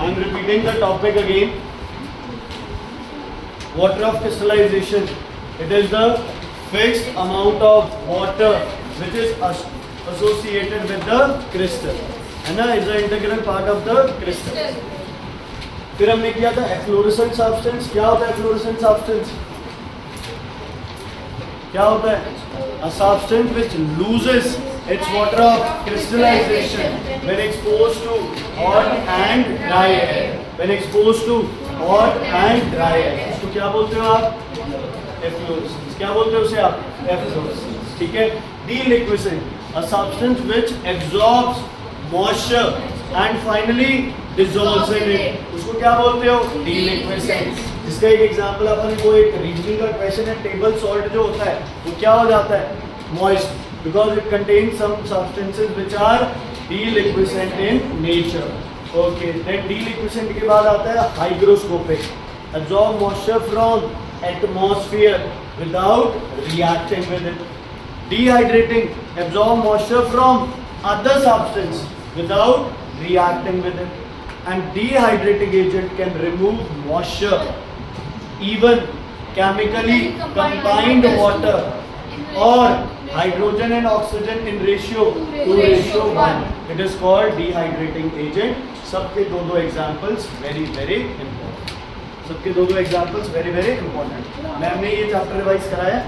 I am repeating the topic again. Water of crystallization. It is the fixed amount of water which is associated with the crystal. है ना? Is the integral part of the crystal. फिर हमने किया था efflorescent substance. क्या होता है efflorescent substance? क्या होता है? A substance which loses its water of crystallization when exposed to hot and dry air. When exposed to hot and dry air. इसको क्या बोलते हो आप? Efflorescence. क्या बोलते हो उसे आप? Efflorescence. ठीक है? Deliquescent. A substance which absorbs moisture and finally dissolves in it. उसको क्या बोलते हो? Deliquescence. जिसका एक एग्जाम्पल अपन को एक रीजनिंग का क्वेश्चन है. टेबल सॉल्ट जो होता है वो क्या हो जाता है? Moist, because it contains some substances which are deliquescent in nature. Okay, then deliquescent के बाद आता है hygroscopic. Absorb moisture from atmosphere without reacting with it. Dehydrating, absorb moisture from other substance without reacting with it. And dehydrating agent can remove moisture, even chemically combined water or hydrogen and oxygen in ratio 2:1. It is called dehydrating agent. सबके दो examples very important. सबके दो examples very important. Ma'am ने ये chapter revise कराया?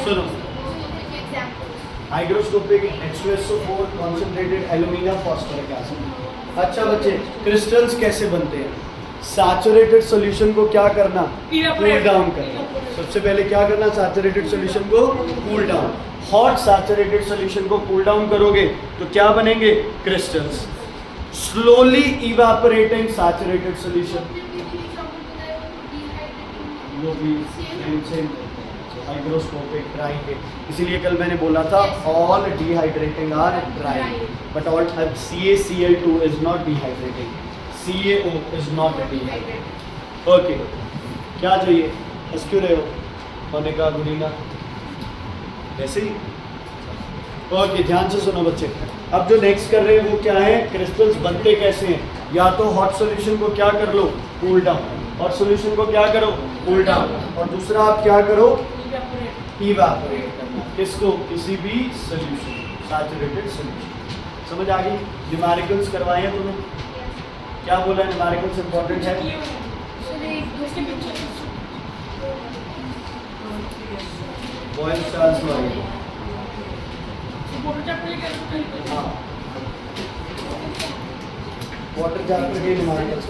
सुनो. Hygroscopic H2SO4 concentrated alumina phosphoric acid. अच्छा बच्चे, क्रिस्टल्स कैसे बनते हैं? सैचुरेटेड सॉल्यूशन को क्या करना? कूल डाउन करना. सबसे पहले क्या करना? सैचुरेटेड सॉल्यूशन को cool down. Hot saturated solution को कूल डाउन करोगे तो क्या बनेंगे? Crystals. Slowly evaporating saturated solution, वो भी सेम हाइग्रोस्कोपिक ड्राई के. इसीलिए कल मैंने बोला था all dehydrating are dry, but all CaCl2 is not dehydrating. CaO is not dehydrated. Okay. क्या चाहिए? हंस क्यों रहे हो? होने का गुरीना वैसे ही. ओके, ध्यान से सुनो बच्चे. अब जो नेक्स्ट कर रहे हैं वो क्या है? क्रिस्टल्स बनते कैसे हैं? या तो हॉट सॉल्यूशन को क्या कर लो? Cool down. हॉट सॉल्यूशन को क्या करो? Cool down. और दूसरा आप क्या करो? इवेपोरेट करना. किसको? किसी भी सॉल्यूशन, सैचुरेटेड सॉल्यूशन. समझ आ गई? न्यूमेरिकल्स करवाए हैं तुम्हें? क्या बोला? न्यूमेरिकल्स इंपॉर्टेंट है. Boyle's Charles law. हाँ, वाटर चैप्टर के न्यूमेरिकल्स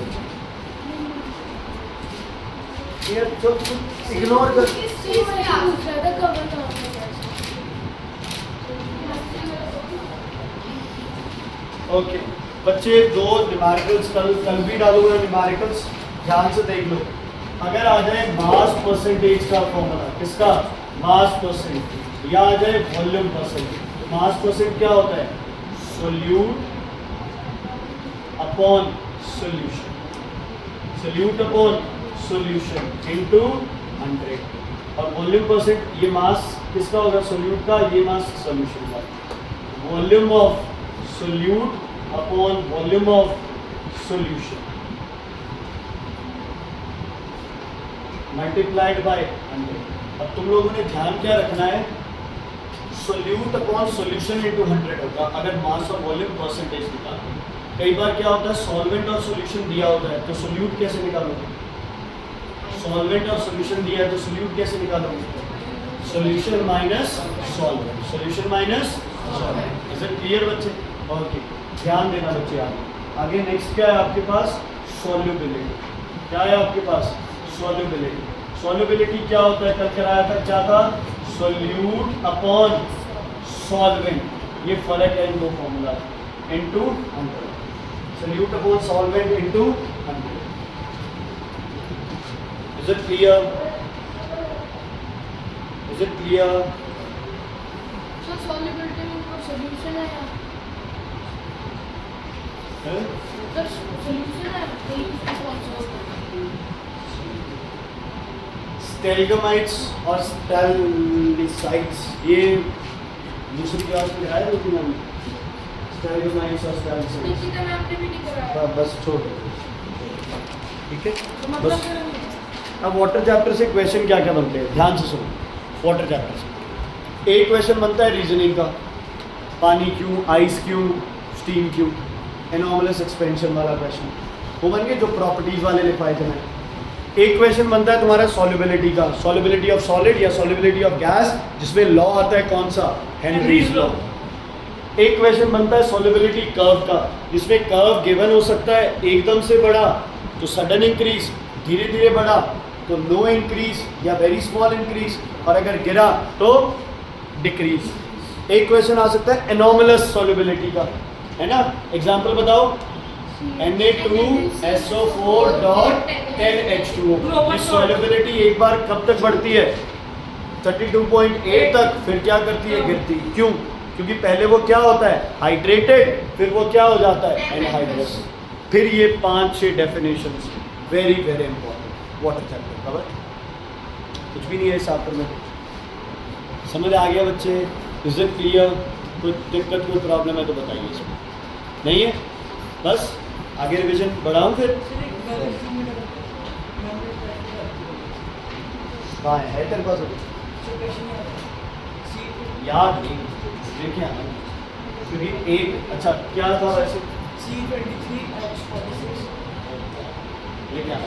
ये जो इग्नोर कर. ओके बच्चे, दो न्यूमेरिकल्स कल भी डालूंगा. न्यूमेरिकल्स ध्यान से देख लो. अगर आ जाए मास परसेंटेज का फॉर्मूला, किसका? मास परसेंट. या आ जाए वॉल्यूम परसेंट. मास परसेंट क्या होता है? Solute upon solution. Solute upon solution into 100. और वॉल्यूम परसेंट, ये मास किसका होगा? सोल्यूट का. ये मास सोल्यूशन का. Volume of solute upon volume of solution multiplied by 100. अब तुम लोगों ने ध्यान क्या रखना है? सोल्यूट अपॉन सोल्यूशन इनटू 100 होगा अगर मास और वॉल्यूम परसेंटेज निकालो. कई बार क्या होता है? सॉल्वेंट और सोल्यूशन दिया होता है तो सोल्यूट कैसे निकालोगे? सॉल्वेंट और सोल्यूशन दिया है तो सोल्यूट कैसे निकालोगे? Solution minus solvent. Solution minus solvent. Is it clear बच्चे? ओके, ध्यान देना बच्चे. आगे नेक्स्ट क्या है आपके पास? सॉल्युबिलिटी. क्या है आपके पास? सॉल्युबिलिटी. सॉल्युबिलिटी क्या होता है? कल कराया था. क्या था? Solute upon solvent. ये फर्क है इन दो formula. Into 100. Solute upon solvent into 100. Is it clear? Is it clear? So solubility में कोई सॉल्यूशन है या तो सॉल्यूशन है? स्टेलगमाइट्स और स्टेलिसाइट्स, ये दूसरी क्लास में आया होती है. निकिता मैम ने भी नहीं कराया। बस छोड़ दो। ठीक है तो बस। मतलब फिर अब वाटर चैप्टर से क्वेश्चन क्या क्या बनते हैं, ध्यान से सुनो। वाटर चैप्टर से एक क्वेश्चन बनता है रीजनिंग का, पानी क्यों, आइस क्यों, स्टीम क्यों, एनॉमलस एक्सपेंशन वाला क्वेश्चन वो बन गए जो प्रॉपर्टीज वाले लिखवाए थे मैंने। एक क्वेश्चन बनता है तुम्हारा सॉल्युबिलिटी का, सॉल्युबिलिटी ऑफ सॉलिड या सॉल्युबिलिटी ऑफ गैस, जिसमें लॉ आता है कौन सा, हेनरीज लॉ। एक क्वेश्चन बनता है सॉल्युबिलिटी कर्व का, जिसमें कर्व गिवन हो सकता है एकदम से बड़ा तो सडन इंक्रीज, धीरे धीरे बढ़ा तो नो इंक्रीज या वेरी स्मॉल इंक्रीज, और अगर गिरा तो डिक्रीज। एक क्वेश्चन आ सकता है एनॉमलस सॉल्युबिलिटी का, है ना। एग्जांपल बताओ, Na2SO4.10H2O। इस सॉल्युबिलिटी एक बार कब तक बढ़ती है, 32.8 तक, फिर क्या करती है, गिरती। क्यों? क्योंकि पहले वो क्या होता है, हाइड्रेटेड, फिर वो क्या हो जाता है, एनहाइड्रस। फिर ये 5-6 definitions, very very important water chapter cover. कुछ भी नहीं है इस चैप्टर में। समझ आ गया बच्चे? Is it clear? कोई दिक्कत, कोई प्रॉब्लम है तो बताइए इसमें। नहीं है बस आगे रिवीजन बढ़ाऊं फिर। कहाँ है तेरे पास अभी? याद नहीं, देखिए आना। क्योंकि एक अच्छा क्या था वैसे, लेके आना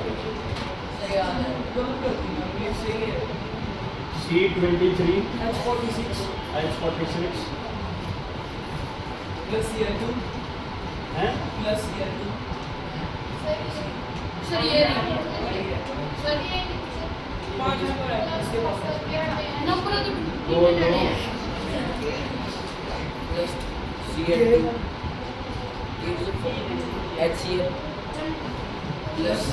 C23 H46 है। सर ये सर ये नंबर तो दो दो CL2 HCl plus C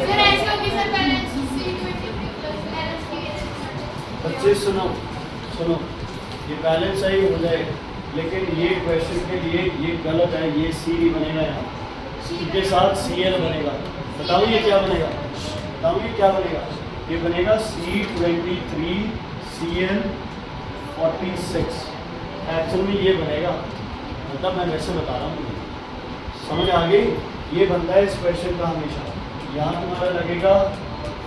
sir ऐसा होगी sir balance C23 plus balance बच्चे सुनो सुनो, ये बैलेंस सही हो जाएगा, लेकिन ये क्वेश्चन के लिए ये गलत है, ये सी नहीं बनेगा यहाँ, सी के साथ CL बनेगा। बताओ ये क्या बनेगा, बताओ ये क्या बनेगा, ये बनेगा C23 CL46। एक्चुअल में ये बनेगा, मतलब मैं वैसे बता रहा हूँ, समझ आ गई। ये बनता है इस क्वेश्चन का हमेशा, यहाँ तुम्हारा लगेगा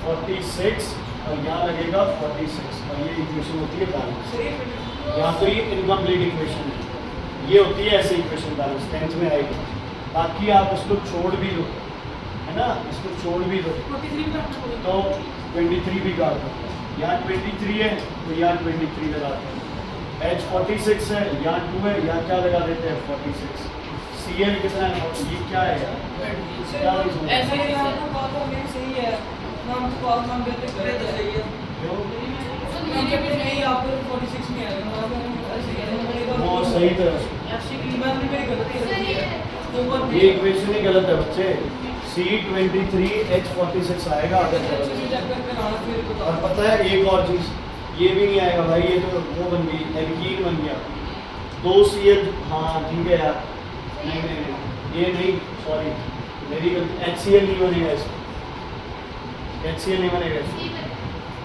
46 और यहाँ लगेगा 46, और ये इक्वेशन होती है बैलेंस। यहाँ तो ये इनकम्प्लीट इक्वेशन है, ये होती है ऐसे इक्वेशन बैलेंस, 10th में आएगी। बाकी आप इसको छोड़ भी दो, है ना, इसको छोड़ भी दो तो 23 भी काट दो। यहाँ 23 है तो यहाँ 23 लगाते हैं, H46 है, यहाँ 2 है, यहाँ क्या लगा देते हैं 46। CL कितना है, ये क्या है यार, क्या reason है? ऐसे ही आपको बात हो मेरी सही है, नाम तो बात नाम करते करे तो सही है। क्यों? क्योंकि फिर नहीं आपको 46 में आएगा, ऐसे ही वो सही तरह से मैं भी मेरी गलती है। तो वो ये इक्वेशन ही गलत है बच्चे, C23 H46 आएगा अगर अच्छे गलत से है। चेक करके लाना फिर और बताओ। पता है एक और चीज़, ये भी नहीं आएगा भाई, ये तो वो बन गई, एल्कीन बन गया, 2 CL, हाँ ठीक है यार, नहीं नहीं नहीं ये नहीं, सॉरी मेरी गलती, HCl नहीं बनेगा इसमें, HCl नहीं बनेगा इसमें,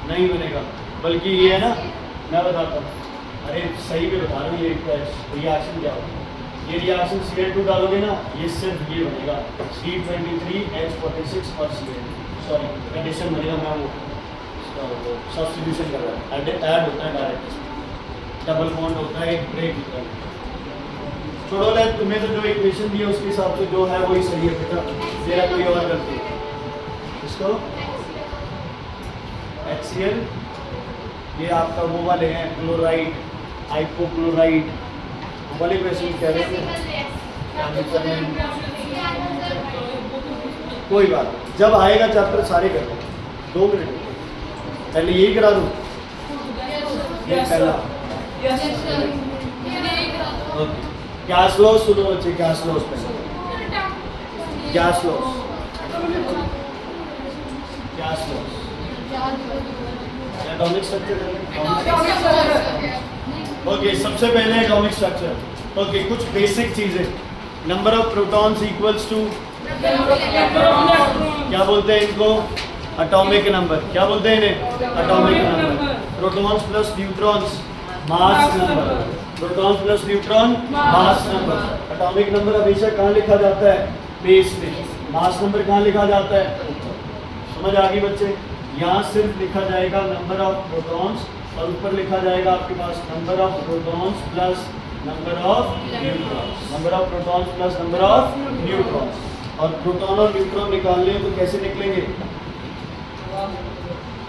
नहीं बनेगा, बल्कि ये है ना, मैं बताता हूँ, अरे सही में बता रहा हूँ, ये रिएक्शन क्या होगा, ये रिएक्शन Cl2 डालोगे ना, ये सिर्फ ये बनेगा C23 H46 और Cl, सॉरी एडिशन बनेगा, मैं वो सब्स्टिट्यूशन कर रहा है, ऐड होता है डायरेक्ट, डबल बॉन्ड होता है, एक ब्रेक होता है। छोड़ो ले, तुम्हें तो जो इक्वेशन दी है उसके हिसाब से जो है वही सही है बेटा, तेरा कोई और गलती है। इसको HCl, ये आपका वो वाले हैं क्लोराइड, हाइपोक्लोराइड, वो वाले क्वेश्चन कह रहे थे। कोई बात नहीं, जब आएगा चैप्टर सारे कर लेंगे, 2 मिनट पहले यही करा दूँ, ये पहला ओके। गैस लॉस सुनो बच्चे, गैस लॉस पहले, gas laws, gas laws, atomic structure, okay सबसे पहले एटॉमिक स्ट्रक्चर। ओके कुछ बेसिक चीजें, number of protons equals to, क्या बोलते हैं इनको, एटॉमिक नंबर, क्या बोलते हैं इन्हें, atomic number. Protons plus neutrons mass number, protons plus neutron mass number. Atomic number हमेशा कहाँ लिखा जाता है? बेस पे। मास नंबर कहाँ लिखा जाता है? समझ आ गई बच्चे? यहाँ सिर्फ लिखा जाएगा नंबर ऑफ प्रोटॉन्स और ऊपर लिखा जाएगा आपके पास number of protons plus number of neutrons, number of protons plus number of neutrons. और प्रोटॉन और न्यूट्रॉन निकालने हैं तो कैसे निकलेंगे?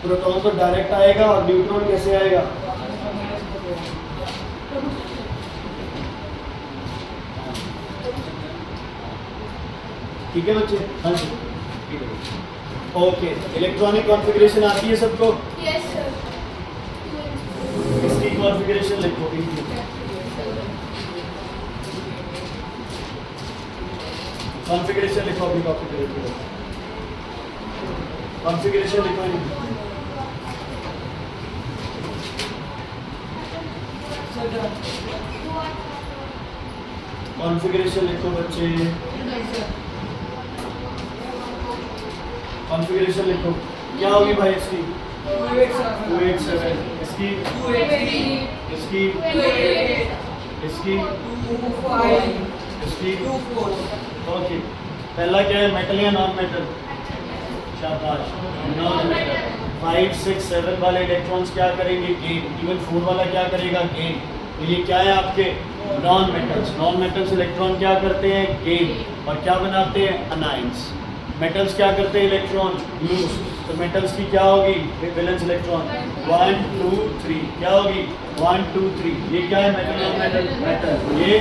प्रोटॉन तो डायरेक्ट आएगा और न्यूट्रॉन कैसे आएगा? ठीक है बच्चे? हाँ जी, ठीक है। ओके, इलेक्ट्रॉनिक कॉन्फ़िगरेशन आती है सबको? Yes, sir. इसकी कॉन्फ़िगरेशन लिखो। कॉन्फ़िगरेशन लिखो, अभी कॉन्फ़िगरेशन कॉन्फ़िगरेशन लिखो इनकी। कॉन्फ़िगरेशन लिखो बच्चे, कॉन्फ़िगरेशन लिखो। क्या होगी भाई इसकी? 287, इसकी इसकी इसकी इसकी। ओके, पहला क्या है? मेटल या नॉन मेटल? शाबाश, नॉन मेटल। 5, 6, 7 वाले इलेक्ट्रॉन्स क्या करेंगे? गेन। इवन 4 वाला क्या करेगा? गेन। तो ये क्या है आपके? Non metals. Non metals electron क्या करते हैं? गेन। और क्या बनाते हैं? अनाइंस। मेटल्स क्या करते हैं? Electron lose. तो मेटल्स की क्या होगी? Valence electron 1, 2, 3। क्या होगी? 1, 2, 3। ये क्या है? मेटल या मेटल? मेटल। ये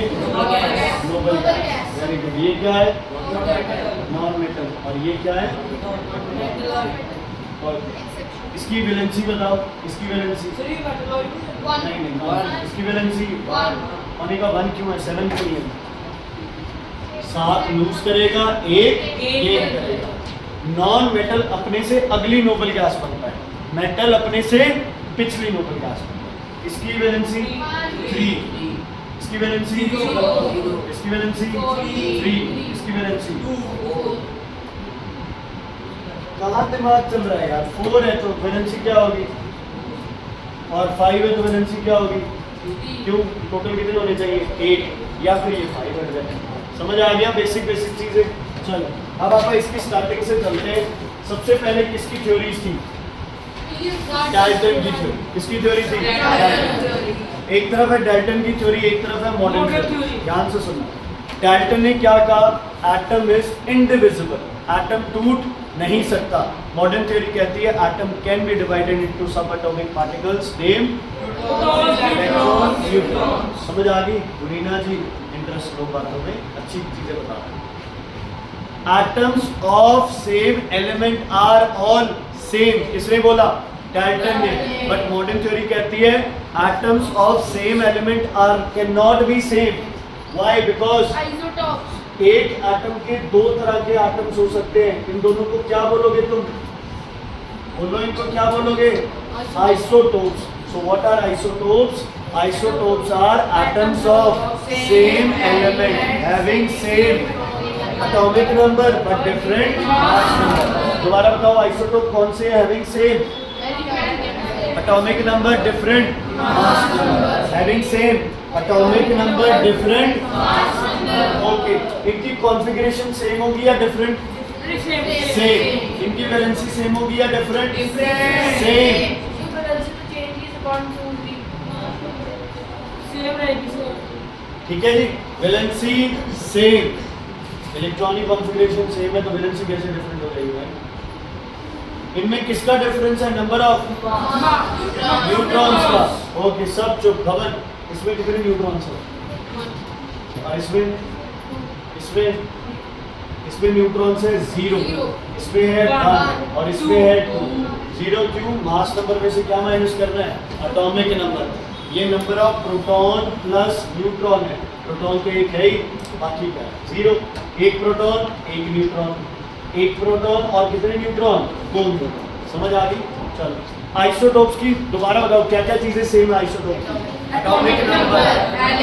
नोबल गैस। Very good. ये क्या है? Non metal. और ये क्या है? और इसकी वैलेंसी बताओ। इसकी वैलेंसी नहीं नहीं, इसकी वैलेंसी होने का 1 क्यों है? 7 क्यों नहीं है? 7 लूज करेगा, 1 गेन करेगा। नॉन मेटल अपने से अगली नोबल गैस बनता है, मेटल अपने से पिछली नोबल गैस बनता है। इसकी वैलेंसी 3, इसकी वैलेंसी 0, इसकी वैलेंसी 3, इसकी वैलेंसी 2। कहाँ दिमाग चल रहा है यार? 4 है तो वैलेंसी क्या होगी? और 5 है तो वैलेंसी क्या होगी? क्यों? टोटल कितने होने चाहिए? 8, या फिर ये 5 हट जाए। समझ आ गया? बेसिक बेसिक चीजें। चलो अब आप इसकी स्टार्टिंग से चलते हैं। सबसे पहले किसकी थ्योरीज थी? डाल्टन की थ्योरी। किसकी थ्योरी थी? एक तरफ है डाल्टन की थ्योरी, एक तरफ है मॉडर्न थ्योरी। ध्यान से सुनो। डाल्टन ने क्या कहा? एटम इज इनडिविजिबल, एटम टूट नहीं सकता। मॉडर्न थ्योरी कहती है atom can be divided into सब atomic particles, name electron, neutron. समझ आ गई? रीना जी इंटरेस्ट लो बातों में, अच्छी चीजें बता रहे हैं। Atoms of same element are all same। किसने बोला? डाल्टन ने। बट मॉडर्न थ्योरी कहती है atoms of same element are cannot be same। Why? Because Isotopes. एक एटम के 2 तरह के एटम्स हो सकते हैं। इन दोनों को क्या बोलोगे तुम? बोलो, इनको क्या बोलोगे? Isotopes. So what are isotopes? Isotopes are atoms of same element having same atomic number but different mass number। दोबारा बताओ, आइसोटोप कौन से हैं? having same atomic number different mass number, having same atomic number different mass number। Okay, इनकी configuration same होगी या different? Same. इनकी valency same होगी या डिफरेंट? सेम। ठीक है जी, valency same, electronic configuration same है तो वैलेंसी कैसे डिफरेंट हो जाएगी भाई? इनमें किसका डिफरेंस है? नंबर ऑफ न्यूट्रॉन्स का। ओके, सब चुप, खबर। इसमें कितने न्यूट्रॉन्स हैं? और इसमें इसमें इसमें न्यूट्रॉन्स है 0, इसमें है 1 और इसमें है 2। 0 क्यों? मास नंबर में से क्या माइनस करना है? Atomic number. ये number of proton plus neutron है। प्रोटॉन तो एक है ही, बाकी क्या है? 0। एक प्रोटॉन, एक न्यूट्रॉन। एक प्रोटॉन और कितने न्यूट्रॉन? 2 न्यूट्रॉन। समझ आ गई? चलो आइसोटोप्स की दोबारा बताओ, क्या क्या चीजें सेम है आइसोटोप की? एटॉमिक नंबर,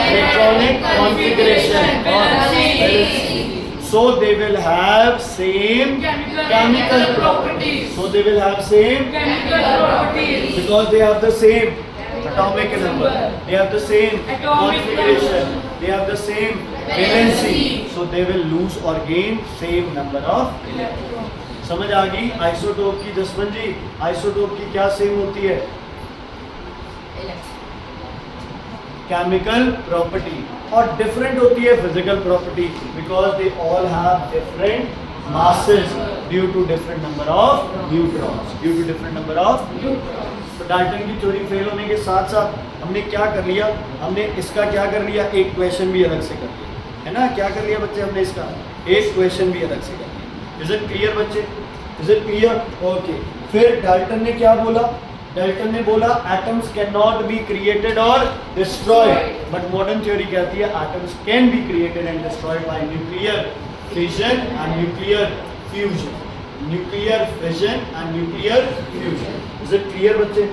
इलेक्ट्रॉनिक कॉन्फ़िगरेशन और valency. So they will have same chemical properties. So they will have same because they have the same atomic number. They have the same configuration. They have the same valency. So they will lose or gain same number of electrons. समझ आ गई? Isotope की जसवंत जी, isotope की क्या same होती है? Chemical property, और different होती है physical property because they all have different masses due to different number of neutrons, due to different number of neutrons. तो डाल्टन की थ्योरी फेल होने के साथ साथ हमने क्या कर लिया, हमने इसका क्या कर लिया, एक क्वेश्चन भी अलग से कर लिया, है ना? क्या कर लिया बच्चे हमने, इसका एक क्वेश्चन भी अलग से कर लिया. इज इट क्लियर बच्चे? Is it clear? ओके. फिर डाल्टन ने क्या बोला? डाल्टन ने बोला atoms can not be created और डिस्ट्रॉयड, बट मॉडर्न थ्योरी कहती है atoms can be created and destroyed by nuclear fission and nuclear fusion. Nuclear fission and nuclear fusion. Is it clear बच्चे?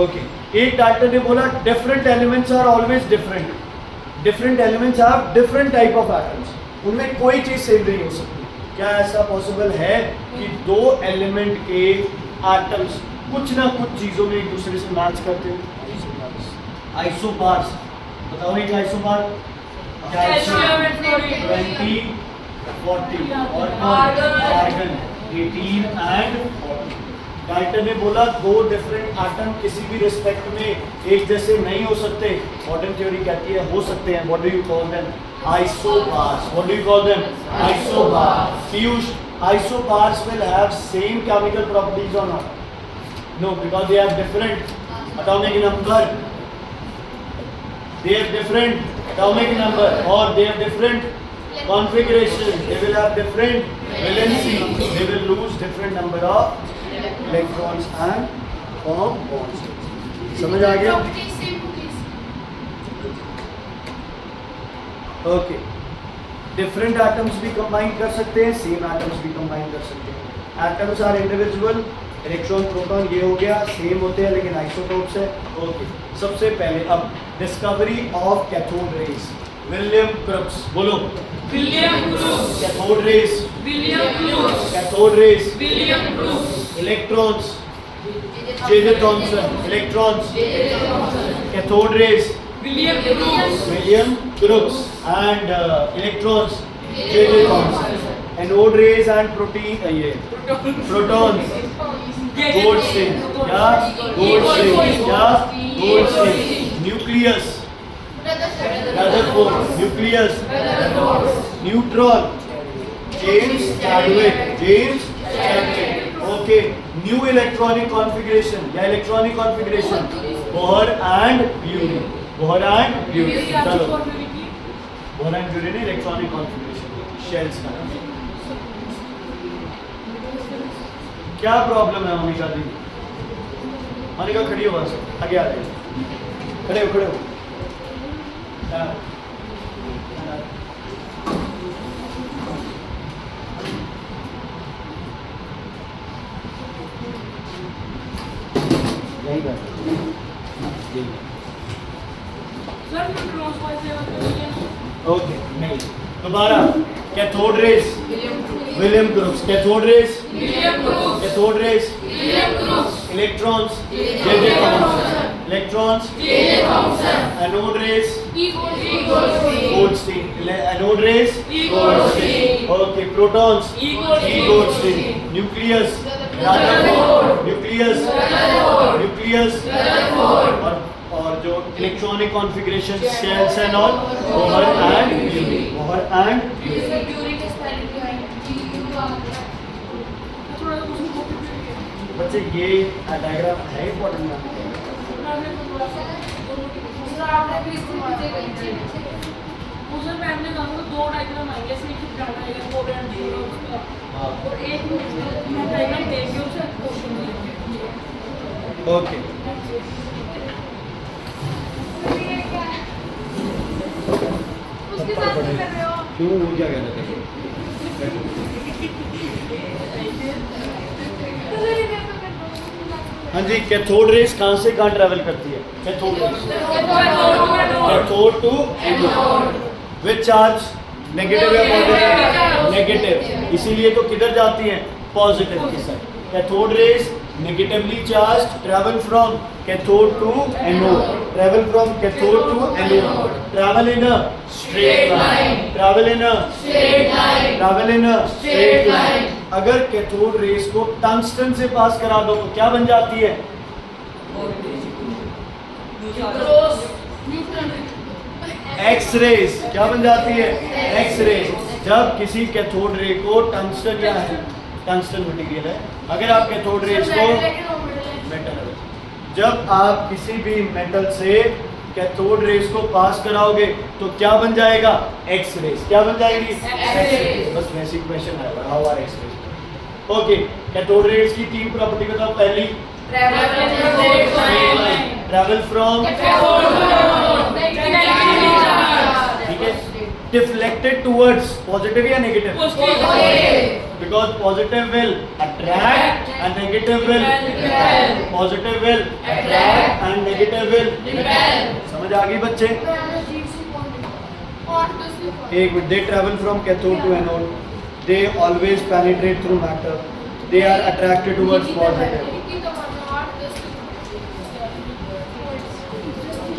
Okay. एक Dalton ने बोला different elements are always different. Different elements have different type of atoms. उनमें कोई चीज same नहीं हो सकती. क्या ऐसा पॉसिबल है कि दो एलिमेंट के एटम्स कुछ ना कुछ चीजों में एक दूसरे से मैच करते हो? आइसोबार्स बताओ, एक आइसोबार 20 40 और आर्गन 18 एंड 40. डाल्टन ने बोला दो डिफरेंट एटम किसी भी रिस्पेक्ट में एक जैसे नहीं हो सकते. मॉडर्न थ्योरी कहती है हो सकते हैं. What do you call them? Isobars. What do you call them? Isobars. Piyush, isobars will have same chemical properties or not? No, because they have different atomic number. They have different atomic number or they have different configuration. They will have different valency. They will lose different number of electrons and form bonds. समझ आ गया? Okay. Different atoms भी combine कर सकते हैं, same atoms भी combine कर सकते हैं. Atoms are individual. Electron proton ये हो गया, सेम होते हैं लेकिन आइसोटोप्स है. ओके. सबसे पहले अब discovery of cathode rays. William Crookes. बोलो. William Crookes. Cathode rays. William Crookes. Cathode rays. William Crookes. Electrons. J Thomson. Electrons. Cathode rays. William Crookes. William Crookes and electrons. J Thomson. Anode rays and protein ये protons. Goldstein. क्या? Goldstein. क्या? Goldstein. Nucleus. Rutherford. Nucleus. Neutron. James Chadwick. James Chadwick. Okay. New electronic configuration या electronic configuration Bohr and Bury. Bohr and Bury. चलो, Bohr and bury ने electronic configuration shells का. क्या problem है मोनिका दी? मोनिका खड़ी हो, बस आगे आ जाइए. खड़े हो, खड़े हो. यही बात. सर न्यूट्रॉन्स को ऐसे ओके. नहीं, दोबारा. Cathode rays. William Crookes. Cathode rays. William Crookes. Cathode rays. William Crookes. Electrons. J Thomson. Electrons. J Thomson. Anode raise. Goldstein. Goldstein. Anode rays. Goldstein. Okay. Protons. Goldstein. Nucleus. Rutherford. Nucleus. Nucleus. और जो electronic configuration shells and all Bohr and Bury. Bohr and बच्चे ये diagram है important. उधर ma'am ने कहा तो दो डायग्राम आएंगे, इसमें एक डाटा आएगा कोड एंड जीरो उसका, और एक मैं डायग्राम देंगे उसे क्वेश्चन देंगे. ओके. उसके साथ क्या कर रहे हो? क्यों, वो क्या कह रहे थे? हाँ जी. कैथोड रेज कहाँ से कहाँ ट्रैवल करती है? Cathode rays cathode to anode. With charge negative या पॉजिटिव? नेगेटिव। इसीलिए तो किधर जाती हैं? पॉजिटिव की side. Cathode rays negatively charged travel from cathode to anode, travel from cathode to anode, travel in a straight line, travel in a straight line, travel in a straight line। अगर cathode rays को tungsten से pass करा दो तो क्या बन जाती है? X rays. क्या बन जाती है? X rays. जब किसी कैथोड रे को टंगस्टन क्या है? टंगस्टन मटेरियल है। अगर आप कैथोड रेज को मेटल, जब आप किसी भी मेटल से कैथोड रेज को पास कराओगे तो क्या बन जाएगा? X rays. क्या बन जाएगी? X rays. बस वैसी क्वेश्चन आएगा, how are X rays. Okay, cathode rays की तीन प्रॉपर्टी बताओ। पहली, ट्रैवल फ्रॉम, ठीक है, डिफ्लेक्टेड टुवर्ड्स, पॉजिटिव या नेगेटिव? Because positive will attract and negative will repel. Positive will attract and negative will repel. समझ आ गई बच्चे? एक minute. They travel from cathode to anode. They always penetrate through matter. They are attracted towards positive.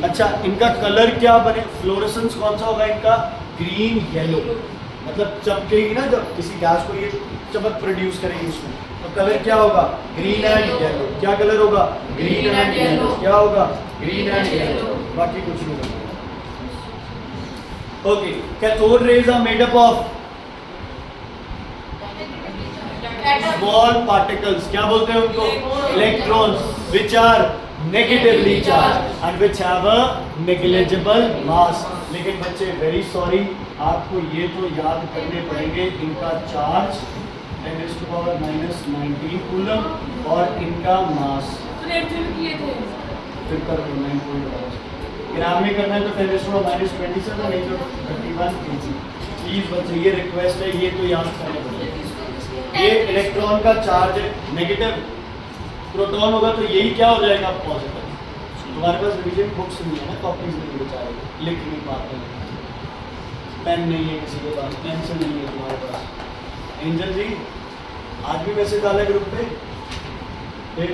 अच्छा, इनका colour क्या बने? Fluorescence कौन सा होगा इनका? Green yellow. मतलब चमकेगी ना, जब किसी गैस को ये चमक प्रोड्यूस करेगी उसमें, तो कलर क्या होगा? Green and yellow. क्या कलर होगा? Green and yellow. क्या होगा? Green and yellow. बाकी कुछ नहीं होगा। Okay, cathode rays are made up of small particles. क्या बोलते हैं उनको? Electrons, which are negatively charged and which have a negligible mass। लेकिन बच्चे वेरी सॉरी, आपको ये तो याद करने पड़ेंगे, इनका चार्ज 10⁻⁻19 कूलम और इनका मास। फिर कर दो 9.5 ग्राम में करना है तो 10⁻27 नहीं तो 31 kg। प्लीज बच्चे ये रिक्वेस्ट है, ये तो याद करने पड़ेगा। ये इलेक्ट्रॉन का चार्ज है, नेगेटिव। प्रोटॉन होगा तो यही क्या हो जाएगा? पॉजिटिव। तुम्हारे पास रिविजन बुक्स नहीं है ना, कॉपीज नहीं बेचारे, लिख नहीं पाते हैं, पेन नहीं है किसी के पास, पेंसिल नहीं है तुम्हारे पास। एंजल जी आज भी मैसेज डाला है ग्रुप पे? फिर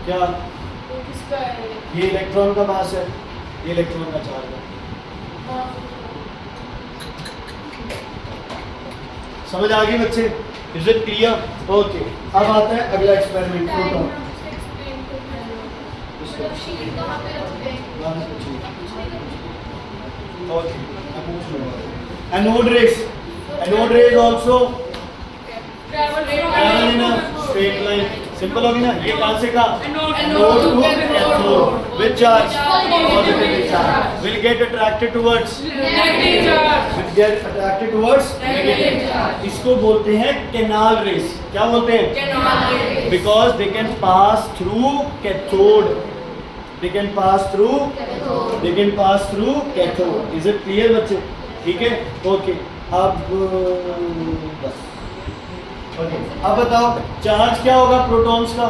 क्या? ये इलेक्ट्रॉन का मास है, ये इलेक्ट्रॉन का चार्ज है। समझ आ गई बच्चे? Is it clear? ओके, अब आता है अगला experiment, proton. Okay, anode rays. Anode rays also travel in a straight line. Simple होगी ना? ये कहां से का? Anode to cathode with charge positive charge will get attracted towards negative charge, will get attracted towards negative charge. इसको बोलते हैं canal rays. क्या बोलते हैं? Canal rays. Because they can pass through cathode, they can pass through, they can pass through cathode. Is it clear बच्चे? ठीक है, okay. अब बस ओके, अब बताओ चार्ज क्या होगा प्रोटॉन्स का?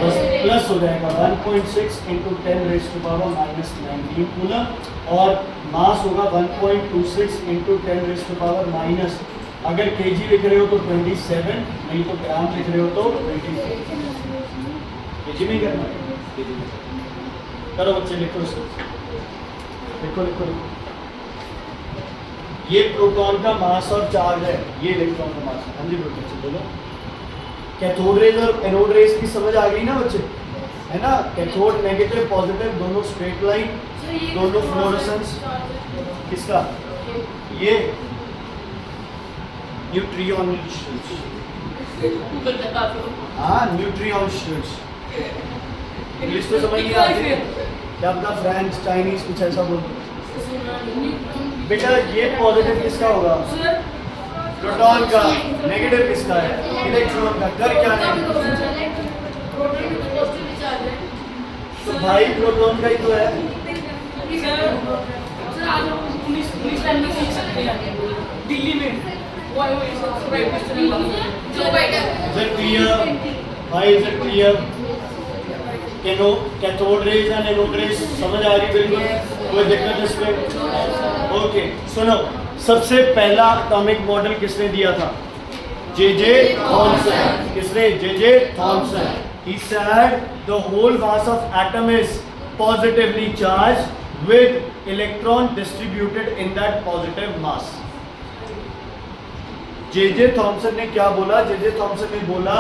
बस प्लस हो जाएगा 1.6 × 10⁻⁻19 कूलम और मास होगा 1.26 × 10⁻⁻। अगर केजी लिख रहे हो तो 27, नहीं तो ग्राम लिख रहे हो तो 24। केजी में करना है, केजी में करो बच्चे, लिखो इसको, लिखो लिखो लिखो। ये प्रोटॉन का मास और चार्ज है, ये इलेक्ट्रॉन का मास है। हाँ जी बच्चे बोलो। कैथोड रेज और एनोड रेज की समझ आ गई ना बच्चे? है ना? कैथोड नेगेटिव पॉजिटिव दोनों स्ट्रेट लाइन, दोनों फ्लोरेसेंस। किसका? ये न्यूट्रियन हाँ, न्यूट्रियन स्ट्रिट्स। इंग्लिश तो समझ नहीं आती, क्या पता फ्रेंच चाइनीज कुछ ऐसा बोलते। बेटा ये पॉजिटिव किसका होगा? प्रोटॉन का। नेगेटिव किसका है? इलेक्ट्रॉन का। कर क्या है? तो भाई प्रोटॉन का ही तो है। दिल्ली में Is it clear? Why is it clear? Cathode rays and anode rays समझ आ रही बिल्कुल? कोई दिक्कत इसमें? ओके सुनो, सबसे पहला एटॉमिक मॉडल किसने दिया था? J Thomson. किसने? J Thomson. He said the whole mass of atom is positively charged with electron distributed in that positive mass. J Thomson ने क्या बोला? जे थॉमसन ने बोला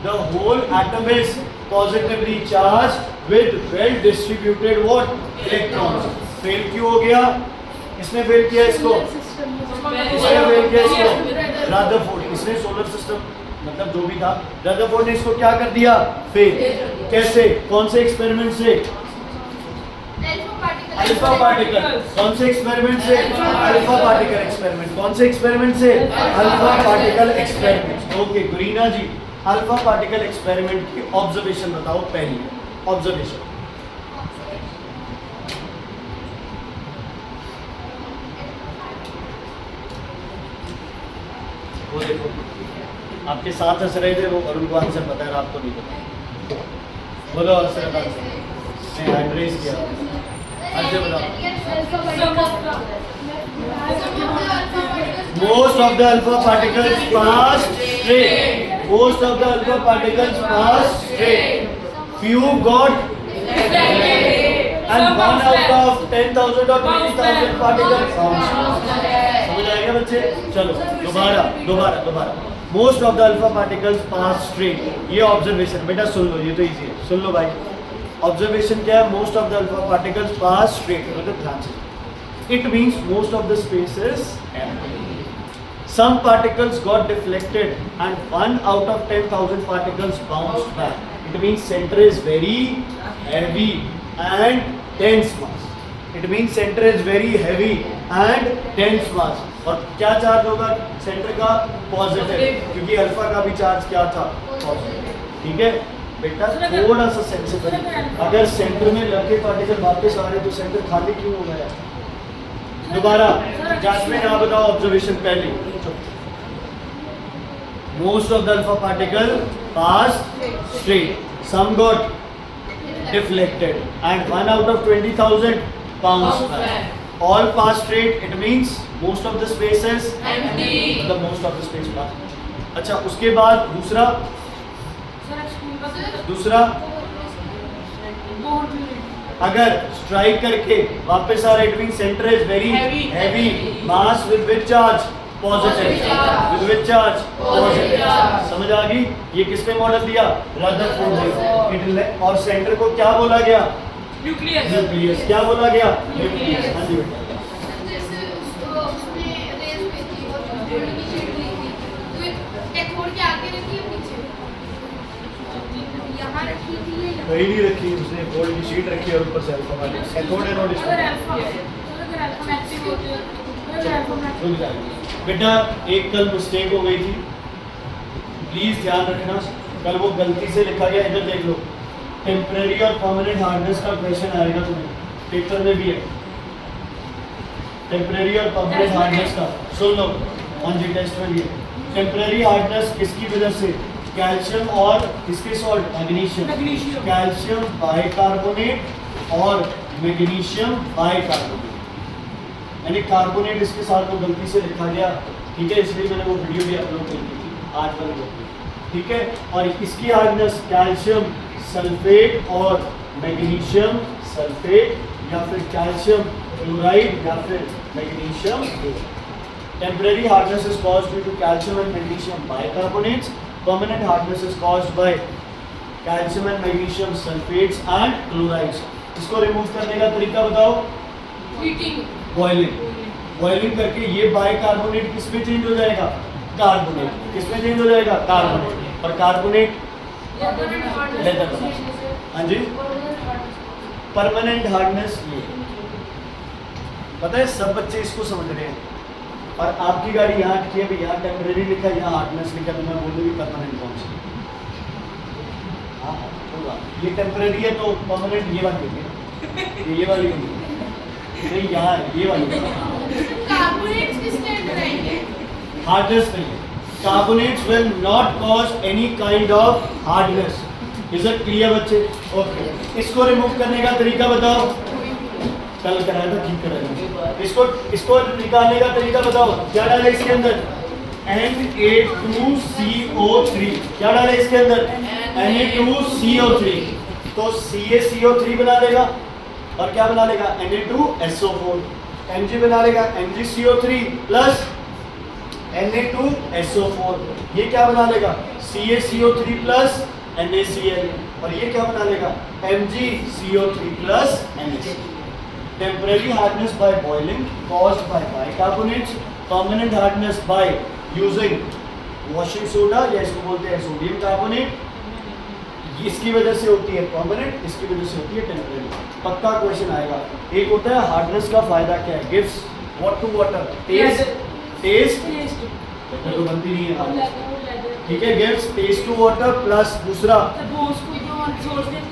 the whole atom is positively charged with well distributed what? Electrons. Fail क्यों हो गया? किसने fail किया इसको? किसने फेल किया इसको? रदरफोर्ड। इसने सोलर सिस्टम मतलब जो भी था, रदरफोर्ड ने इसको क्या कर दिया? फेल। कैसे? कौन से एक्सपेरिमेंट से? Alpha particle. कौन से एक्सपेरिमेंट से? Alpha particle experiment. कौन से एक्सपेरिमेंट से? Alpha particle experiment. ओके गुरीना जी, अल्फा पार्टिकल एक्सपेरिमेंट की ऑब्जर्वेशन बताओ। पहली ऑब्जर्वेशन, वो देखो आपके साथ हंस रहे थे वो, और उनको आंसर पता है, आपको नहीं पता। बोलो आंसर मैं हैंड रेज किया। आंसर बताओ। Most of the alpha particles pass straight. Most of the alpha particles pass straight. Few got reflected. And one out of 10,000 or 20,000 particles bounced. समझ आएगा बच्चे? चलो दोबारा। Most of the alpha particles pass straight. ये observation बेटा सुन लो, ये तो easy है, सुन लो भाई। ऑब्जर्वेशन क्या है? Most of the alpha particles pass straight, मतलब ध्यान से। It means most of the space is empty. Some particles got deflected and 1 out of 10,000 particles bounced back. It means center is very heavy and dense mass. It means center is very heavy and dense mass. और क्या charge होगा centre का? Positive, क्योंकि alpha का भी charge क्या था? Positive. ठीक है बेटा, थोड़ा सा सेंसिबल। अगर सेंटर में लगे पार्टिकल वापस आ रहे तो सेंटर खाली क्यों हो गया? दोबारा जासमीन आप बताओ ऑब्जर्वेशन पहले। Most of the alpha particle pass straight, some got deflected and 1 out of 20,000 bounced back. All pass straight, it means most of the space is empty. The most of the space pass. अच्छा उसके बाद दूसरा अगर strike करके वापस आ रहा है, it mean centre is very heavy, mass with which charge? Positive. With which charge? Positive. समझ आ गई? ये किसने मॉडल दिया? रदरफोर्ड ने। और सेंटर को क्या बोला गया? न्यूक्लियस। क्या बोला गया? न्यूक्लियस। हाँ जी बेटा। कहीं नहीं रखी उसने, गोल्ड की शीट रखी और ऊपर से अल्फा वाली कैथोड एनोड। बेटा एक कल मिस्टेक हो गई थी, प्लीज ध्यान रखना। कल वो गलती से लिखा गया, इधर देख लो, टेम्परेरी और परमानेंट हार्डनेस का क्वेश्चन आएगा तुम्हें, पेपर में भी है। टेम्परेरी और परमानेंट हार्डनेस का सुन लो, ऑन जी टेस्ट में भी है। टेम्परेरी हार्डनेस किसकी वजह से? कैल्शियम और किसके सॉल्ट? मैग्नीशियम। कैल्शियम बाइकार्बोनेट और मैग्नीशियम बाइकार्बोनेट, यानी कार्बोनेट इसके साथ वो गलती से लिखा गया। ठीक है, इसलिए मैंने वो वीडियो भी अपलोड कर दी थी आज वाली वीडियो। ठीक है, और इसकी हार्डनेस कैल्शियम सल्फेट और मैग्नीशियम सल्फेट या फिर कैल्शियम क्लोराइड या फिर magnesium. Temporary hardness is caused due to calcium and magnesium bicarbonates. Permanent hardness is caused by calcium and magnesium sulphates and chlorides. इसको रिमूव करने का तरीका बताओ? बॉइलिंग। बॉइलिंग करके ये बाइकार्बोनेट किस में चेंज हो जाएगा? कार्बोनेट। किस में चेंज हो जाएगा? कार्बोनेट। और कार्बोनेट लेदर बना। हाँ जी, परमानेंट हार्डनेस ये पता है, सब बच्चे इसको समझ रहे हैं। और आपकी गाड़ी यहाँ की है, यहाँ टेम्परेरी लिखा है, यहाँ हार्डनेस लिखा, तो मैं बोलूँगी परमानेंट कौन सी? हाँ होगा, ये टेम्परेरी है तो परमानेंट ये वाली होगी, ये वाली होगी नहीं, यहाँ ये वाली। कार्बोनेट्स किसके अंदर आएंगे? हार्डनेस नहीं है। Carbonates will not cause any kind of hardness. Is it clear बच्चे? ओके, इसको रिमूव करने का तरीका बताओ। कल कराया था, ठीक कराया। इसको निकालने का तरीका बताओ। क्या डाले इसके अंदर? Na2CO3। क्या डाले इसके अंदर? Na2CO3। तो CaCO3 बना देगा और क्या बना लेगा? Na2SO4। Mg बना लेगा MgCO3 प्लस Na2SO4। ये क्या बना लेगा? CaCO3 plus NaCl। और ये क्या बना लेगा? MgCO3 plus NaCl। Temporary hardness by boiling caused by bicarbonates, permanent hardness by using washing soda या इसको बोलते हैं सोडियम कार्बोनेट। इसकी वजह से होती है परमानेंट, इसकी वजह से होती है टेम्परेरी। पक्का क्वेश्चन आएगा। एक होता है हार्डनेस का फायदा क्या है? Gives what to water? Taste तो बनती नहीं है हार्डनेस, ठीक है। Gives taste to water plus दूसरा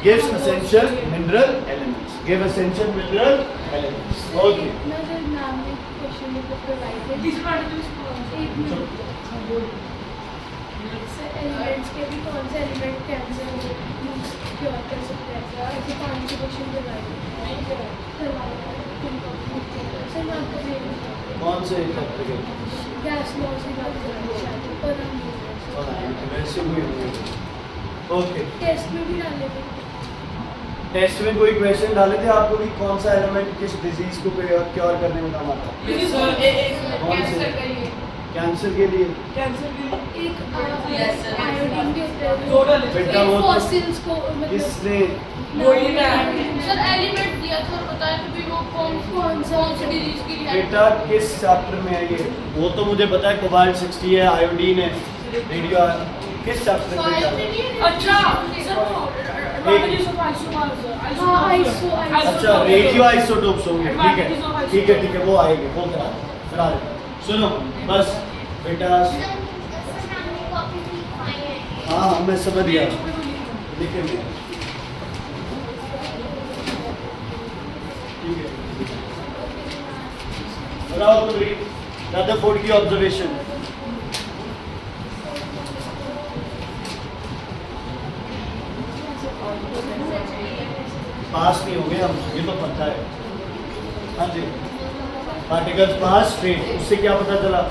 gives essential mineral elements. Give essential mineral elements. Okay, elements के भी कौन से एलिमेंट कैंसर क्योर कर सकते हैं? ऐसे पानी के क्वेश्चन कौन से चैप्टर के? गैस लॉस की बात कर रहे हैं पर हम वैसे हुए होंगे। ओके, टेस्ट में भी डाले थे। टेस्ट में कोई क्वेश्चन डाले थे आपको कि कौन सा एलिमेंट किस डिजीज को क्योर करने में काम आता है? कौन से? कैंसर के लिए। एक आयोडीन के बेटा वो तो फॉसिल्स को किसने? सर एलिमेंट दिया था और बताया कि भी वो कौन सी डिजीज के लिए है। बेटा किस चैप्टर में है ये? वो तो मुझे पता है, कोबाल्ट 60 है, आयोडीन है, रेडियो। किस चैप्टर में है? अच्छा अच्छा, रेडियो आइसोटोप्स होंगे, ठीक है ठीक है ठीक है, वो आएंगे, वो करा दे। सुनो बस बेटा, हाँ मैं समझ गया, लिखेंगे, ठीक है। बताओ तो रदरफोर्ड की ऑब्जर्वेशन। पास नहीं हो गए हम, ये तो पता है। हाँ जी, पार्टिकल्स पास स्ट्रेट, उससे क्या पता चला?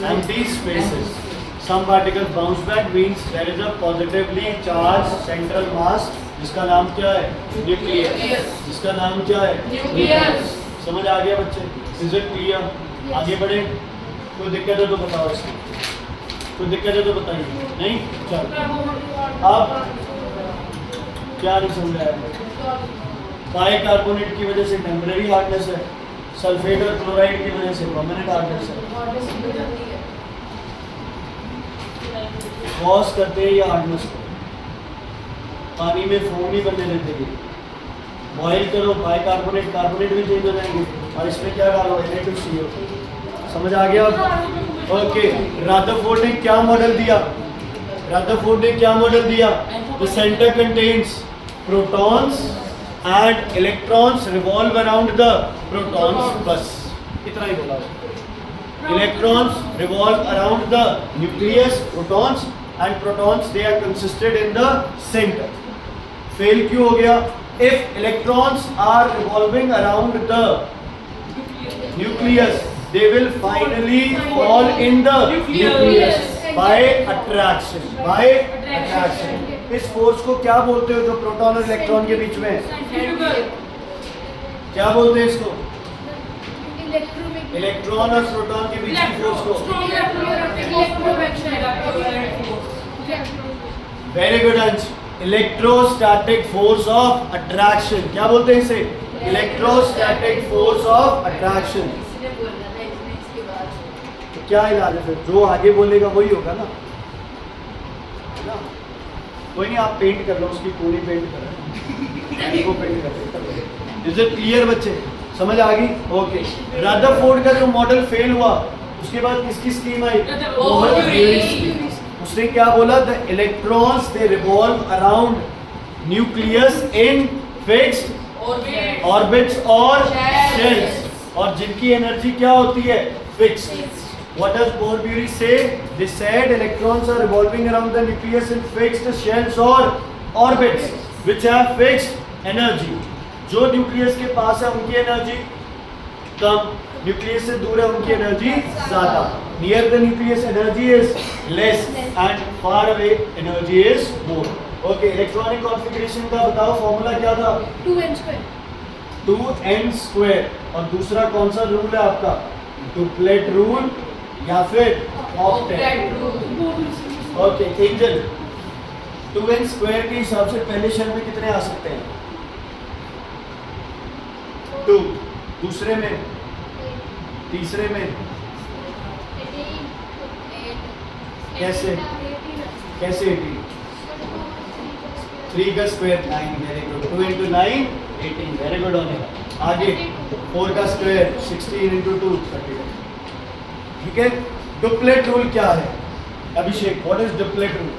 empty spaces. Some particles bounce back means there is a positively charged central mass जिसका नाम क्या है? न्यूक्लियस। जिसका नाम क्या है? न्यूक्लियस। समझ आ गया बच्चे? Is it clear? आगे बढ़े। कोई दिक्कत है तो बताओ इसमें, कोई दिक्कत है तो बताइए। नहीं, चलो अब क्या नहीं समझ आया? बाइकार्बोनेट की वजह से टेम्परेरी हार्डनेस है, सल्फेट और क्लोराइड की वजह से परमानेंट हार्डनेस है। कॉज करते हैं ये हार्डनेस को, पानी में फोम नहीं बनने देते ये। बॉयल करो बाइकार्बोनेट, कार्बोनेट भी चेंज हो जाएंगे और इसमें क्या डालो? Na2CO। समझ आ गया? ओके, रदरफोर्ड ने क्या मॉडल दिया? रदरफोर्ड ने क्या मॉडल दिया? The centre contains protons and electrons revolve around the protons। बस इतना ही बोला। Electrons revolve around the nucleus, protons, and protons they are consisted in the center। Fail क्यों हो गया? If electrons are revolving around the nucleus, they will finally fall in the nucleus by attraction। By attraction। इस force को क्या बोलते हो जो proton और इलेक्ट्रॉन के बीच में है? क्या बोलते हैं इसको? इलेक्ट्रॉन और प्रोटॉन के बीच की फोर्स को वेरी गुड अंश, इलेक्ट्रोस्टैटिक फोर्स ऑफ अट्रैक्शन। क्या बोलते हैं इसे? Electrostatic force of attraction. तो क्या इलाज है फिर? जो आगे बोलेगा वही होगा ना, कोई नहीं, आप पेंट कर लो, उसकी पूरी पेंट कर लो, पेंट कर। इज इट क्लियर बच्चे? समझ आ गई? ओके, रदरफोर्ड का जो मॉडल फेल हुआ उसके बाद किसकी स्कीम आई? उसने क्या बोला? The electrons they revolve around nucleus in fixed orbits और शेल्स, और जिनकी एनर्जी क्या होती है? Fixed. What does Bohr-Bury say? They said electrons are revolving around the nucleus in fixed shells or orbits which have fixed energy. जो nucleus के पास है उनकी एनर्जी कम, न्यूक्लियस से दूर है उनकी एनर्जी ज्यादा. Near the nucleus energy is less and far away energy is more. Okay, electronic configuration का बताओ फॉर्मूला क्या था? 2n². 2n². और दूसरा कौन सा रूल है आपका? डुप्लेट रूल या फिर ऑक्टेट. ओके एंजल, 2n² के हिसाब से पहले शेल में कितने आ सकते हैं? 2. दूसरे में, तीसरे में कैसे? कैसे 18? 3 का square 9. Very good. 2 into 9 18. Very good. होने आगे 4 का स्क्वायर 16 into 2 32. ठीक है. डुप्लेट रूल क्या है? Abhishek, what is duplet rule?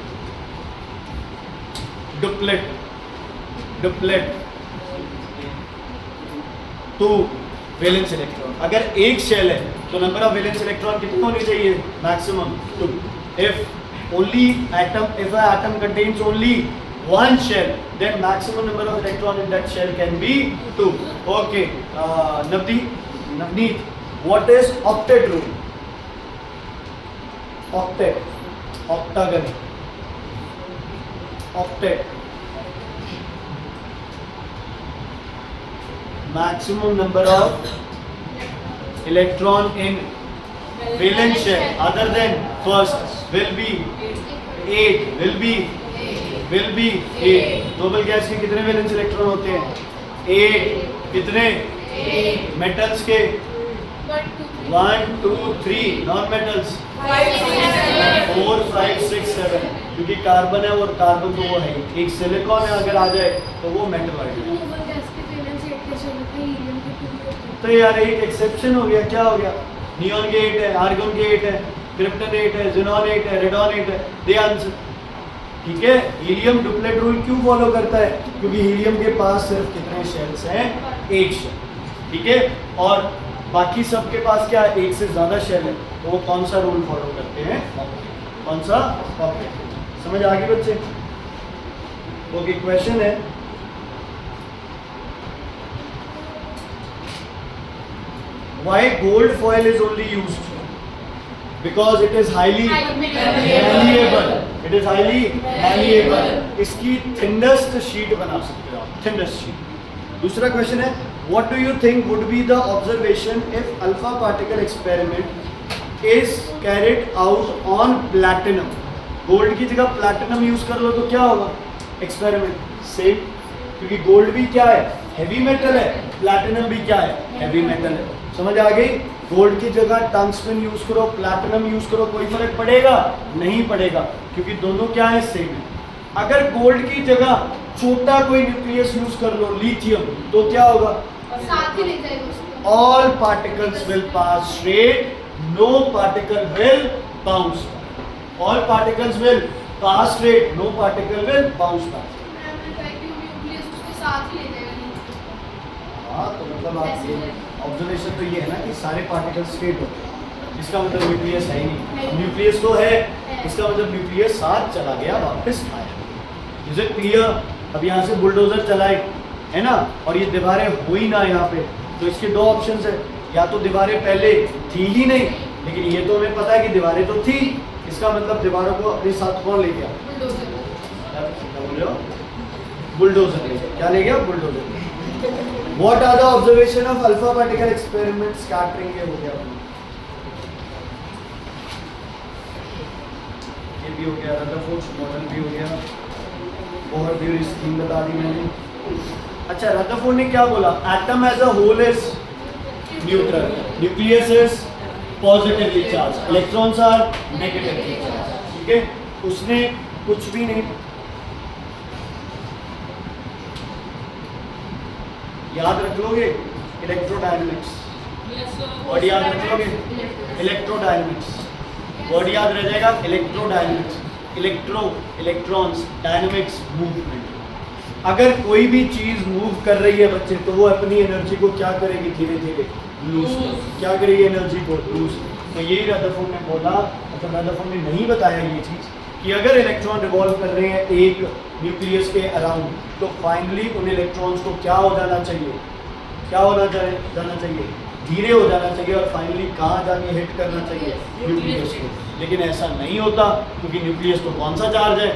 Duplet 2 valence electron. अगर एक शेल है तो नंबर ऑफ वैलेंस इलेक्ट्रॉन कितने होने चाहिए? Maximum 2. if an atom contains only one shell, then maximum number of electron in that shell can be 2. Okay, Navneet, what is octet rule? Octagon. Octet. Maximum number of electron in valence shell other than first will be 8. will be 8. Noble gas के कितने valence electron होते हैं? 8. कितने? Metals के 1 2 3. Non metals 4 5 6 7. क्योंकि carbon है और carbon तो वो है, एक सिलिकॉन है अगर आ जाए तो वो मेटल आ जाए. तो यार एक एक्सेप्शन हो गया. क्या हो गया? नियॉन के 8 है, आर्गन के 8 है, क्रिप्टन 8 है, ज़ेनॉन 8 है, रेडॉन 8 है. दे आंसर. ठीक है. हीलियम डुप्लेट रूल क्यों फॉलो करता है? क्योंकि हीलियम के पास सिर्फ कितने शेल्स हैं? 1 शेल. ठीक है. और बाकी सब के पास क्या है? 1 से ज्यादा शेल है. तो वो कौन सा रूल फॉलो करते हैं? कौन सा? ऑक्टेट. समझ आ गई बच्चे? ओके, क्वेश्चन है why gold foil is only used? Because it is highly malleable. It is highly malleable. इसकी thinnest sheet बना सकते हो आप. thinnest sheet. दूसरा क्वेश्चन है what do you think would be the observation if alpha particle experiment is carried out on platinum? Gold की जगह platinum use कर लो तो क्या होगा? Experiment same. क्योंकि गोल्ड भी क्या है? हैवी मेटल है. प्लैटिनम भी क्या है? हैवी मेटल है. समझ आ गई? गोल्ड की जगह टंगस्टन यूज करो, प्लैटिनम यूज करो, कोई फर्क पड़ेगा? नहीं पड़ेगा, क्योंकि दोनों क्या है? सेम है. अगर गोल्ड की जगह छोटा कोई न्यूक्लियस यूज कर लो, लिथियम, तो क्या होगा? साथ ही ले जाएगा उसको. All particles will pass straight, no particle will bounce. All particles will pass straight, no particle will bounce back. साथ ही ले जाएगा. हाँ, तो मतलब आप ये ऑब्जर्वेशन तो ये है ना कि सारे पार्टिकल्स स्ट्रेट होते हैं. इसका मतलब न्यूक्लियस है ही नहीं. न्यूक्लियस तो है, इसका मतलब न्यूक्लियस साथ चला गया, वापस आया. Is it clear? अब यहाँ से बुलडोजर चलाए है ना, और ये दीवारें हुई ना यहाँ पे, तो इसके 2 ऑप्शंस है. या तो दीवारें पहले थी ही नहीं, लेकिन ये तो हमें पता है कि दीवारें तो थी. इसका मतलब दीवारों को अपने साथ कौन ले गया? बुलडोजर ले गया. क्या ले गया? Bulldozer. What are the observation of alpha particle experiment? Scattering ये हो गया, ये भी हो गया, रदरफोर्ड मॉडल भी हो गया, बोहर-ब्यूरी स्कीम बता दी मैंने. अच्छा, रदरफोर्ड ने क्या बोला? Atom as a whole is neutral, nucleus is positively charge, electrons are negatively charge. ठीक है. उसने कुछ भी नहीं याद रख लोगे? इलेक्ट्रोडायनेमिक्स. वर्ड याद रख लोगे? इलेक्ट्रोडायनेमिक्स. वर्ड याद रह जाएगा? Electrodynamics. Electro, electrons, dynamics, movement. अगर कोई भी चीज मूव कर रही है बच्चे, तो वो अपनी एनर्जी को क्या करेगी? धीरे धीरे लूज. क्या करेगी? एनर्जी को लूज. तो यही रदरफोर्ड ने बोला, मतलब रदरफोर्ड ने नहीं बताया ये चीज़ कि अगर इलेक्ट्रॉन रिवॉल्व कर रहे हैं एक न्यूक्लियस के अराउंड, तो फाइनली उन इलेक्ट्रॉन्स को क्या हो जाना चाहिए, क्या होना जाना चाहिए, धीरे हो जाना चाहिए और फाइनली कहाँ जाके हिट करना चाहिए, न्यूक्लियस को। लेकिन ऐसा नहीं होता, क्योंकि न्यूक्लियस को कौन सा चार्ज है,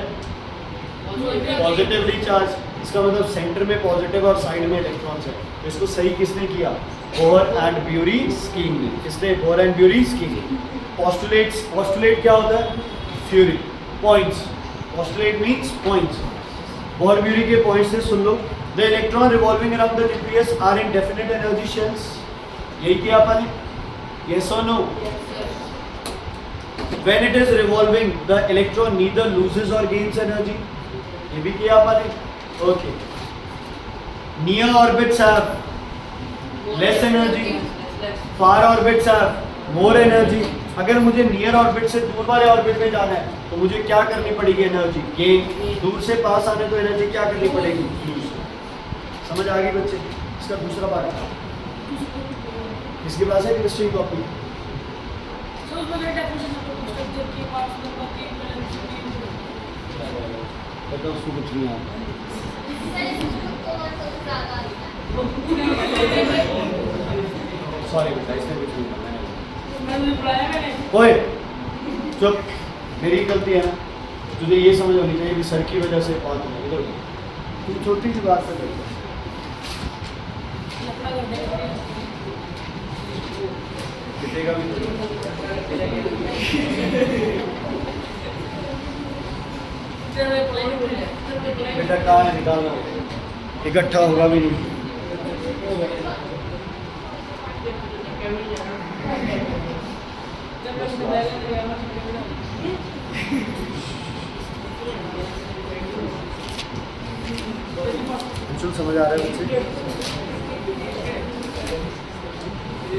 पॉजिटिवली चार्ज। इसका मतलब सेंटर में पॉजिटिव और साइड में इलेक्ट्रॉन्स है। तो इसको सही किसने किया, बोहर एंड ब्यूरी स्कीम ने। किसने, Bohr and Bury scheme. Postulate क्या होता है, theory, points. Postulate means points. Bohr Bury के पॉइंट्स से सुन लो। The electron revolving around the nucleus are in definite energy shells. यही किया अपन ने, यस और no. When it is revolving, the electron neither loses or gains energy. ये भी किया अपन ने, okay. Near orbits have less energy, far orbits have more energy. अगर मुझे नियर ऑर्बिट से दूर वाले ऑर्बिट में जाना है तो मुझे क्या करनी पड़ेगी, एनर्जी गेन। दूर से पास आने तो एनर्जी क्या करनी पड़ेगी, लूज। समझ आ गई बच्चे। इसका दूसरा पार्ट किसके पास है, केमिस्ट्री कॉपी। So उसमें डेफिनेशन ऑफ स्ट्रक्चर की पार्ट्स नंबर की बताओ, उसको कुछ नहीं आता। सॉरी बेटा, इसने कुछ नहीं करना है। मैंने बुलाया मैंने। ओए चुप, मेरी गलती है ना। तुझे ये समझ होनी चाहिए कि सर की वजह से बात हो इधर। तुम छोटी सी बात कर रहे हो, लफड़ा कर देगा। पिटेगा भी। तेरे को नहीं बोले। बेटा कहाँ है, निकालना, इकट्ठा होगा भी नहीं। जब मैं बुलाया गया मैं बिल्कुल समझ आ रहा है बच्चे।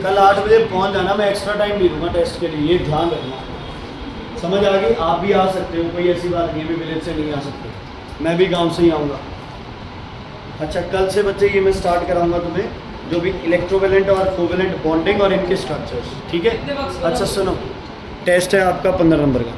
कल 8 बजे पहुंच जाना, मैं एक्स्ट्रा टाइम भी दूंगा टेस्ट के लिए, ये ध्यान रखना। समझ आ गई। आप भी आ सकते हो, कोई ऐसी बात नहीं है, भी विलेज से नहीं आ सकते, मैं भी गांव से ही आऊँगा। अच्छा, कल से बच्चे ये मैं स्टार्ट कराऊंगा तुम्हें, जो भी इलेक्ट्रोवेलेंट और कोवेलेंट बॉन्डिंग और इनके स्ट्रक्चर्स, ठीक है। अच्छा सुनो, टेस्ट है आपका 15 नंबर का।